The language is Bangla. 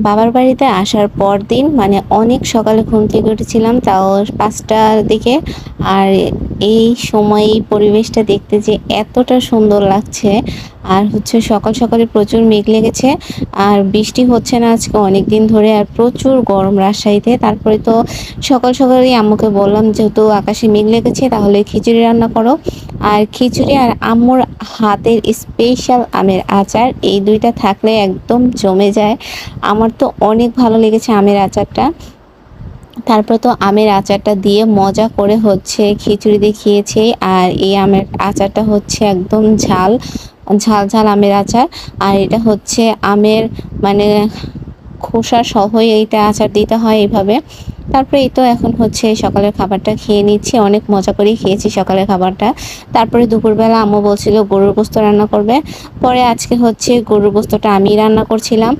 বাবার বাড়িতে আসার পর দিন মানে অনেক সকালে ঘুম থেকে উঠেছিলাম, তাও 5টার দিকে। আর এই সময় এই পরিবেশটা দেখতে যে এতটা সুন্দর লাগছে। আর হচ্ছে সকাল সকালে প্রচুর মেঘ লেগেছে, আর বৃষ্টি হচ্ছে না আজকে অনেক দিন ধরে, আর প্রচুর গরম রাজশাহীতে। তারপরে তো সকাল সকালেই আম্মুকে বললাম যেহেতু আকাশে মেঘ লেগেছে তাহলে খিচুড়ি রান্না করো। আর খিচুড়ি আর আম্মুর হাতের স্পেশাল আমের আচার, এই দুইটা থাকলে একদম জমে যায়। আমার তো অনেক ভালো লেগেছে আমের আচারটা। তারপরে তো আমের আচারটা দিয়ে মজা করে হচ্ছে খিচুড়ি দিয়ে খেয়েছি। আর এই আমের আচারটা হচ্ছে একদম ঝাল ঝাল ঝাল আমের আচার। আর এটা হচ্ছে আমের মানে খোসা সহই এইটা আচার দিতে হয় এইভাবে। তারপরে এই তো এখন হচ্ছে সকালের খাবারটা খেয়ে নিচ্ছি, অনেক মজা করেই খেয়েছি সকালের খাবারটা। তারপরে দুপুরবেলা আম্মু বলছিল গরুর গোস্ত রান্না করবে, পরে আজকে হচ্ছে গরুর গোস্তটা আমি রান্না করছিলাম।